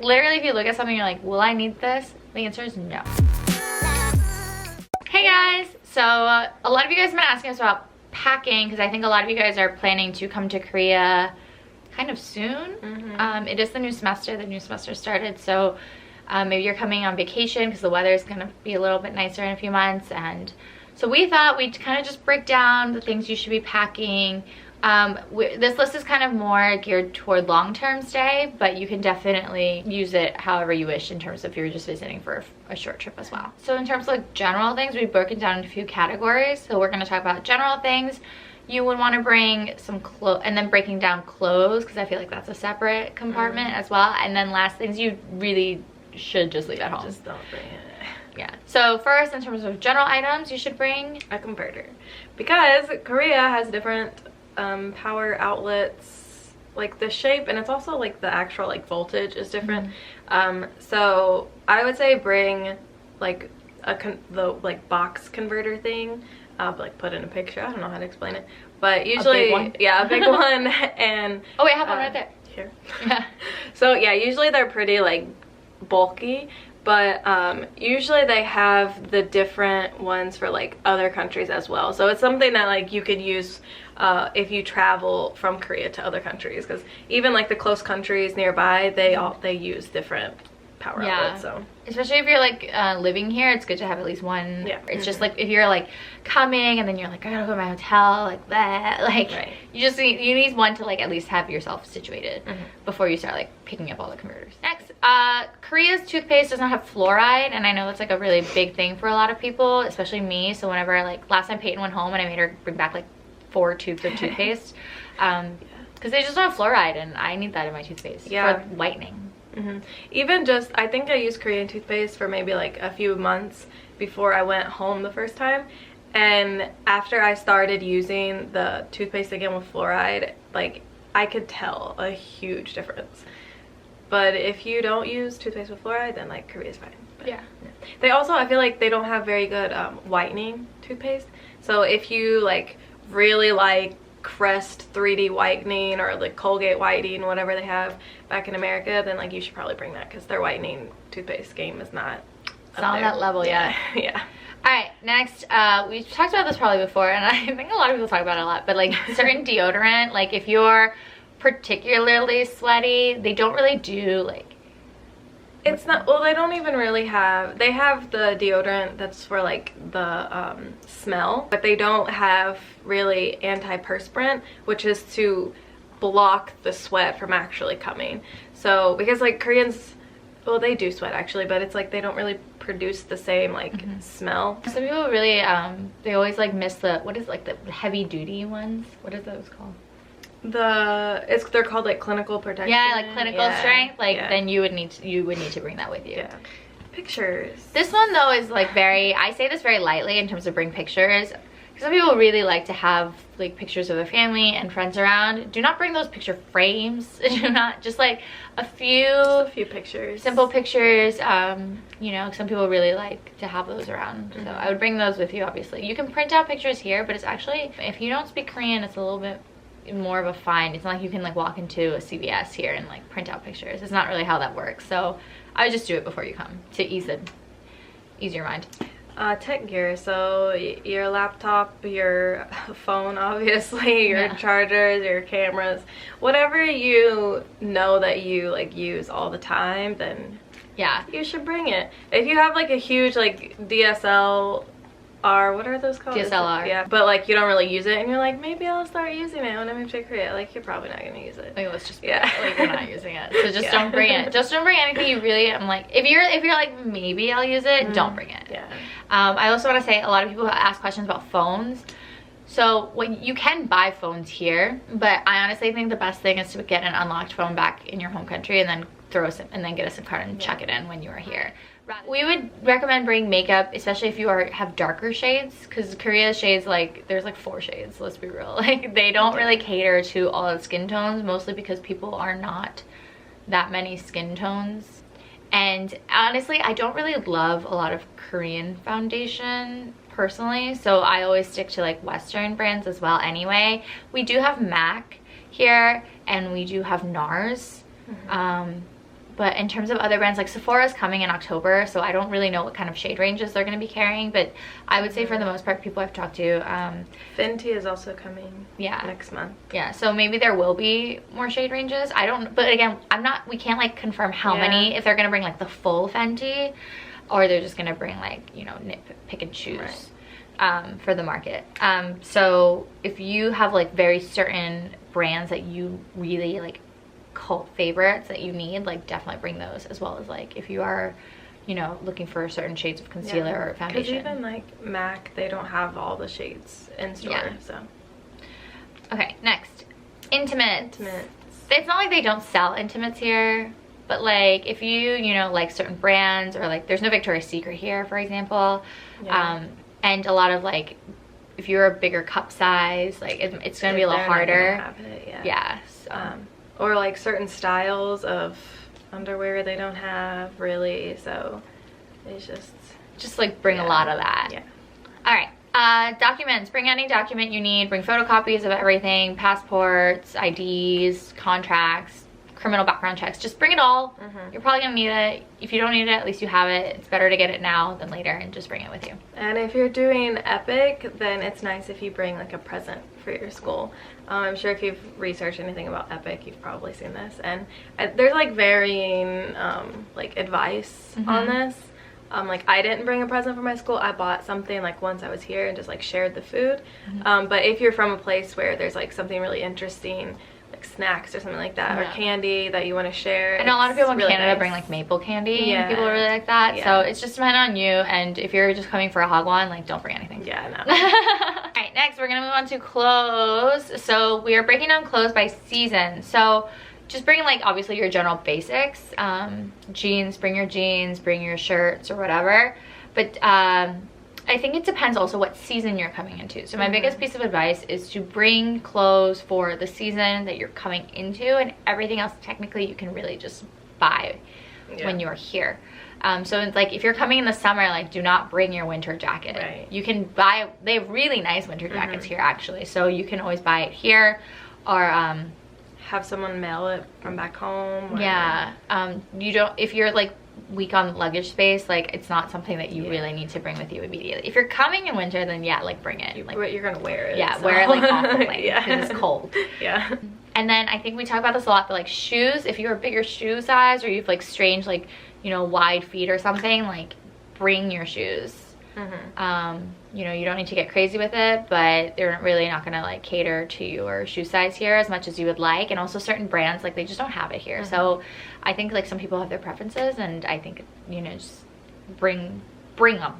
literally, if you look at something, you're like, will I need this? The answer is no. Hey guys, so a lot of you guys have been asking us about packing because I think a lot of you guys are planning to come to Korea kind of soon. It is the new semester started, so maybe you're coming on vacation because the weather is going to be a little bit nicer in a few months, and so we thought we'd kind of just break down the things you should be packing. This list is kind of more geared toward long-term stay, but you can definitely use it however you wish in terms of if you're just visiting for a short trip as well. So in terms of like general things, we've broken down into a few categories. So we're going to talk about general things. You would want to bring some clothes, and then breaking down clothes because I feel like that's a separate compartment as well. And then last things you really should just leave at home. Just don't bring it. Yeah. So first, in terms of general items, you should bring a converter because Korea has different power outlets, like the shape, and it's also like the actual like voltage is different. So I would say bring like the like box converter thing. Like put in a picture. I don't know how to explain it, but usually a big one. And oh wait, I have one right there. Here. Yeah. So yeah, usually they're pretty like bulky, but usually they have the different ones for like other countries as well. So it's something that like you could use if you travel from Korea to other countries, because even like the close countries nearby, they use different power outlets. So especially if you're like living here, it's good to have at least one. Yeah. It's just like if you're like coming and then you're like, I gotta go to my hotel, like that, like you need one to like at least have yourself situated before you start like picking up all the converters. Next, Korea's toothpaste does not have fluoride, and I know that's like a really big thing for a lot of people, especially me. So whenever like last time Payton went home and I made her bring back like 4 tubes of toothpaste, because they just don't have fluoride, and I need that in my toothpaste for whitening. Even just, I think I used Korean toothpaste for maybe like a few months before I went home the first time, and after I started using the toothpaste again with fluoride, like I could tell a huge difference. But if you don't use toothpaste with fluoride, then like Korea's fine. But, yeah. They also, I feel like they don't have very good whitening toothpaste. So if you like really like Crest 3D whitening or like Colgate whitening, whatever they have back in America, then like you should probably bring that, because their whitening toothpaste game is not on that level yet. Yeah. All right, next, we've talked about this probably before, and I think a lot of people talk about it a lot, but like certain deodorant, like if you're particularly sweaty, they don't really do like, it's not, well, they don't even really have, they have the deodorant that's for like the smell, but they don't have really antiperspirant, which is to block the sweat from actually coming. So because like Koreans, well, they do sweat actually, but it's like they don't really produce the same like smell. Some people really they always like miss the, what is like the heavy duty ones, what is those called? They're called like clinical protection. Yeah, like clinical strength. Like then you would need to bring that with you. Yeah. Pictures. This one though is like very, I say this very lightly in terms of bring pictures. Some people really like to have like pictures of their family and friends around. Do not bring those picture frames. Do not, just like a few pictures, simple pictures. You know, some people really like to have those around. So I would bring those with you. Obviously you can print out pictures here, but it's actually, if you don't speak Korean, it's a little bit more of a find. It's not like you can like walk into a CVS here and like print out pictures. It's not really how that works. So I would just do it before you come to ease your mind. Tech gear, so your laptop, your phone, obviously, your chargers, your cameras, whatever you know that you like use all the time, then yeah, you should bring it. If you have like a huge like DSLR, what are those called? DSLR. Yeah, but like you don't really use it and you're like, maybe I'll start using it when I move to Korea. Like you're probably not gonna use it. Like, let's just like you're not using it. So just don't bring it. Just don't bring anything you really, I'm like, if you're like, maybe I'll use it, don't bring it. Yeah. I also want to say, a lot of people ask questions about phones. So when you can buy phones here, but I honestly think the best thing is to get an unlocked phone back in your home country and then get a SIM card and check it in when you are here. We would recommend bringing makeup, especially if you have darker shades, because Korea's shades, like there's like 4 shades, let's be real. Like they don't really cater to all of the skin tones, mostly because people are not that many skin tones. And honestly, I don't really love a lot of Korean foundation personally, so I always stick to like Western brands as well anyway. We do have MAC here and we do have NARS. But in terms of other brands, like Sephora's coming in October, so I don't really know what kind of shade ranges they're going to be carrying, but I would say for the most part, people I've talked to, Fenty is also coming next month. Yeah, so maybe there will be more shade ranges. I don't, but again, we can't like confirm how many, if they're going to bring like the full Fenty, or they're just going to bring like, you know, pick and choose for the market. So if you have like very certain brands that you really like, cult favorites that you need, like definitely bring those, as well as like if you are, you know, looking for certain shades of concealer or foundation. Because even like MAC, they don't have all the shades in store. So okay, next, intimates. It's not like they don't sell intimates here, but like if you know, like certain brands, or like there's no Victoria's Secret here, for example, and a lot of like, if you're a bigger cup size, like it's gonna be a little harder. Or like certain styles of underwear they don't have really, so it's just like bring a lot of that. All right, documents. Bring any document you need. Bring photocopies of everything, passports, IDs, contracts, criminal background checks. Just bring it all. You're probably gonna need it. If you don't need it, at least you have it. It's better to get it now than later, and just bring it with you. And if you're doing Epic, then it's nice if you bring like a present for your school. I'm sure if you've researched anything about Epic, you've probably seen this, and there's like varying like advice on this. Like I didn't bring a present for my school. I bought something like once I was here and just like shared the food. But if you're from a place where there's like something really interesting, like snacks or something like that, or candy that you want to share. And a lot of people in Canada bring like maple candy. People really like that. So it's just depending on you, and if you're just coming for a hagwon, like don't bring anything. Alright, next we're gonna move on to clothes. So we are breaking down clothes by season. So just bring like obviously your general basics. Jeans, bring your shirts or whatever. But I think it depends also what season you're coming into. So my biggest piece of advice is to bring clothes for the season that you're coming into, and everything else technically you can really just buy when you're here. So it's like if you're coming in the summer, like do not bring your winter jacket. You can buy, they have really nice winter jackets here actually, so you can always buy it here, or have someone mail it from back home. You don't, if you're like weak on luggage space, like it's not something that you really need to bring with you immediately. If you're coming in winter, then like bring it. Like, but you're gonna wear it. Wear it like off the plane because it's cold. And then I think we talk about this a lot, but like shoes, if you're a bigger shoe size, or you've like strange, like, you know, wide feet or something, like bring your shoes. You know, you don't need to get crazy with it, but they're really not gonna like cater to your shoe size here as much as you would like. And also certain brands, like they just don't have it here. So I think like some people have their preferences, and I think, you know, just bring them.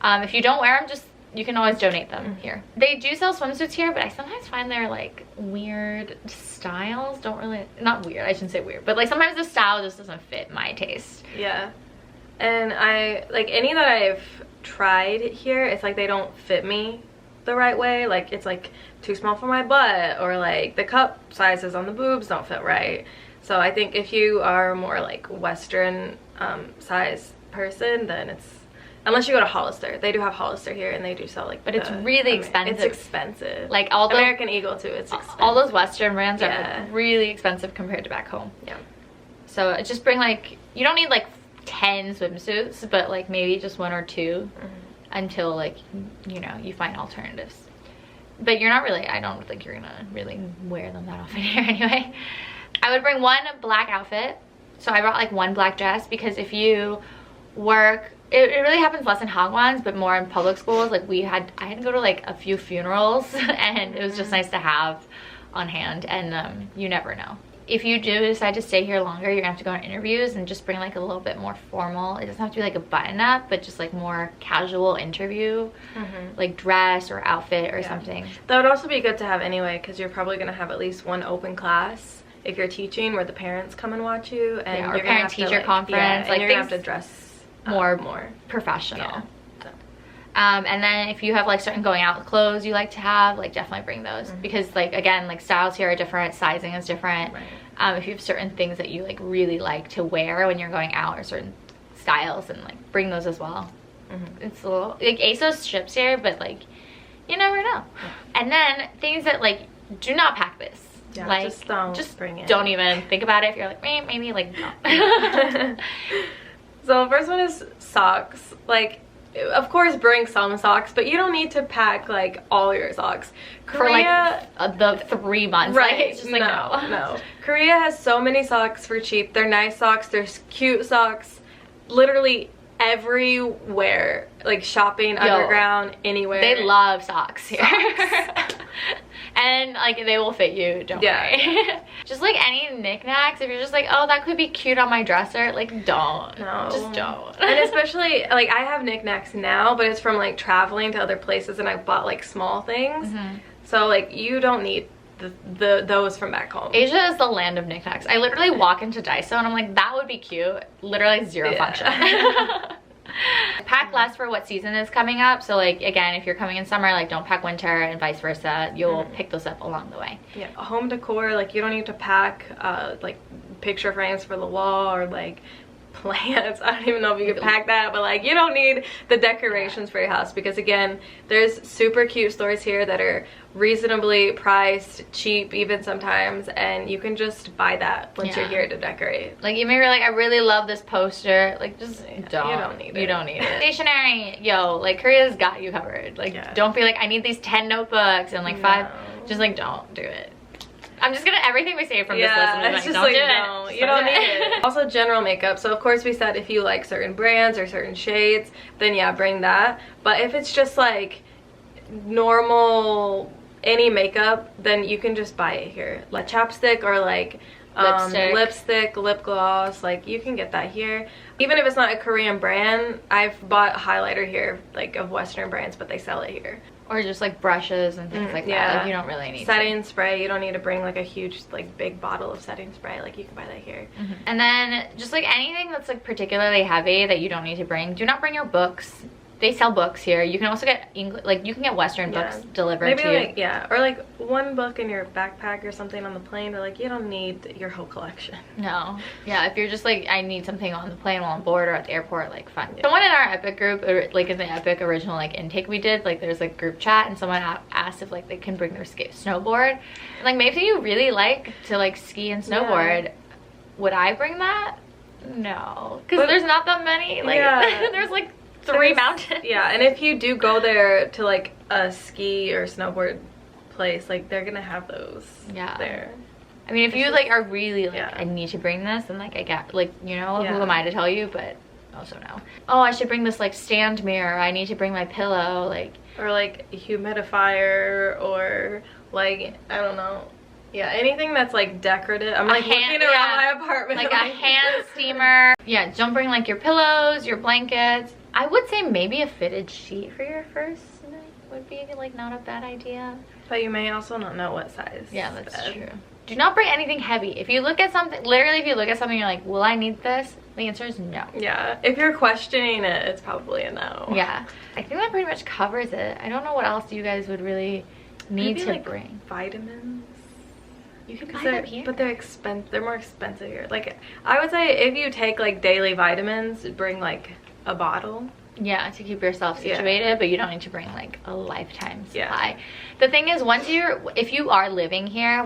If you don't wear them, just, you can always donate them here. They do sell swimsuits here, but I sometimes find they're like weird styles. Not weird, I shouldn't say weird, but like sometimes the style just doesn't fit my taste. And I like any that I've tried here, it's like they don't fit me the right way. Like it's like too small for my butt, or like the cup sizes on the boobs don't fit right. So I think if you are more like Western size person, then it's, unless you go to Hollister. They do have Hollister here, and they do sell like, but it's really expensive. It's expensive. Like all the American Eagle too, it's expensive. All those Western brands are like really expensive compared to back home. So just bring like, you don't need like 10 swimsuits, but like maybe just 1 or 2 until like, you know, you find alternatives. But you're not really, I don't think you're gonna really wear them that often here anyway. I would bring 1 black outfit. So I brought like 1 black dress, because if you work, it really happens less in hagwons, but more in public schools. Like I had to go to like a few funerals, and it was just nice to have on hand, and you never know. If you do decide to stay here longer, you're gonna have to go on interviews, and just bring like a little bit more formal. It doesn't have to be like a button up, but just like more casual interview, like dress or outfit or something. That would also be good to have anyway, because you're probably gonna have at least 1 open class if you're teaching, where the parents come and watch you, and or parent-teacher conference. Like you're gonna have to dress more professional. And then if you have like certain going out clothes you like to have, like definitely bring those, because like again, like styles here are different, sizing is different. If you have certain things that you like really like to wear when you're going out, or certain styles, and like bring those as well. It's a little like ASOS ships here, but like you never know. And then things that like, do not pack this. Yeah, like just bring it. Don't even think about it. If you're like maybe like don't. So the first one is socks. Like, of course bring some socks, but you don't need to pack like all your socks. Korea, for like the 3 months, right? Like, it's just like no. Korea has so many socks for cheap. They're nice socks. They're cute socks. Literally everywhere, like shopping, underground, anywhere. They love socks here. And like they will fit you, don't worry. Just like any knickknacks, if you're just like, oh, that could be cute on my dresser, like don't. No. Just don't. And especially like I have knickknacks now, but it's from like traveling to other places and I bought like small things. So like you don't need those from back home. Asia is the land of knickknacks. I literally walk into Daiso and I'm like, that would be cute. Literally zero function. Pack less for what season is coming up. So like again, if you're coming in summer, like don't pack winter and vice versa. You'll pick those up along the way. Yeah, home decor, like you don't need to pack like picture frames for the wall or like plants. I don't even know if you could pack that, but like you don't need the decorations for your house, because again, there's super cute stores here that are reasonably priced, cheap even sometimes, and you can just buy that once you're here to decorate. Like you may be like, I really love this poster, like just don't. You don't need it. You don't need it. Stationery, like Korea's got you covered. Like don't be like, I need these 10 notebooks and like 5. Just like don't do it. I'm just gonna, everything we say from this list, I'm just like, don't do it. You don't need it. Also general makeup. So of course we said if you like certain brands or certain shades, then yeah, bring that. But if it's just like normal any makeup, then you can just buy it here. Like chapstick or like lipstick, lip gloss, like you can get that here. Even if it's not a Korean brand, I've bought a highlighter here, like of Western brands, but they sell it here. Or just like brushes and things like that. Like you don't really need setting spray. You don't need to bring like a huge like big bottle of setting spray. Like you can buy that here. And then just like anything that's like particularly heavy that you don't need to bring. Do not bring your books. They sell books here. You can also get English, like you can get Western books delivered to you. Like, or like one book in your backpack or something on the plane, but like you don't need your whole collection. No. Yeah, if you're just like, I need something on the plane while on board or at the airport, like fine. Someone in our Epic group, or like in the Epic original like intake we did, like there's like group chat, and someone asked if like they can bring their snowboard. And, like maybe you really like to like ski and snowboard. Would I bring that? No, because there's not that many. Like there's like 3 mountains. Yeah, and if you do go there to like a ski or snowboard place, like they're gonna have those there. I mean, if you like are really like, I need to bring this, and like I get like, you know, who am I to tell you? But also no. Oh, I should bring this like stand mirror. I need to bring my pillow, like, or like a humidifier, or like I don't know. Yeah, anything that's like decorative. I'm like looking around my apartment. Like a hand steamer. Yeah, don't bring like your pillows, your blankets. I would say maybe a fitted sheet for your first night would be like not a bad idea. But you may also not know what size. Yeah, that's true. Do not bring anything heavy. If you look at something, literally if you look at something, you're like, will I need this? The answer is no. Yeah, if you're questioning it, it's probably a no. Yeah, I think that pretty much covers it. I don't know what else you guys would really need to bring. Vitamins. You can buy them here. But they're expensive. They're more expensive here. Like, I would say if you take like daily vitamins, bring like a bottle. Yeah, to keep yourself situated, but you don't need to bring like a lifetime supply. The thing is, if you are living here,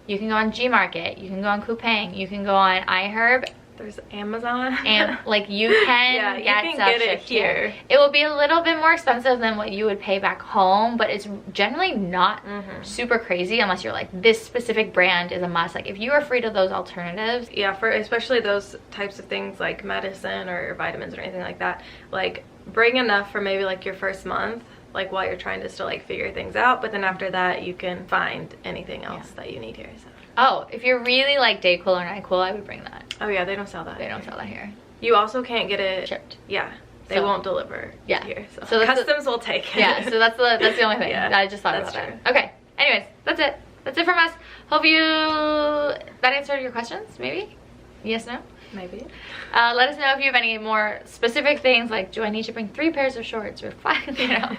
you can go on Gmarket, you can go on Coupang, you can go on iHerb. There's Amazon. And like you can get it here. It will be a little bit more expensive than what you would pay back home, but it's generally not super crazy unless you're like, this specific brand is a must. Like if you are free to those alternatives. Yeah, for especially those types of things like medicine or vitamins or anything like that, like bring enough for maybe like your first month, like while you're trying to still like figure things out, but then after that you can find anything else that you need here. So. Oh, if you're really like Dayquil or NyQuil, I would bring that. Oh yeah, they don't sell that. They don't sell that here. You also can't get it shipped. Yeah, they won't deliver here. So customs will take it. Yeah, so that's the only thing. I just thought about that. Okay. Anyways, that's it. That's it from us. Hope that answered your questions. Maybe. Yes. No. Maybe. Let us know if you have any more specific things, like do I need to bring 3 pairs of shorts or 5? You know.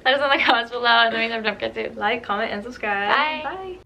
Let us know in the comments below, and then don't forget to like, comment, and subscribe. Bye. Bye.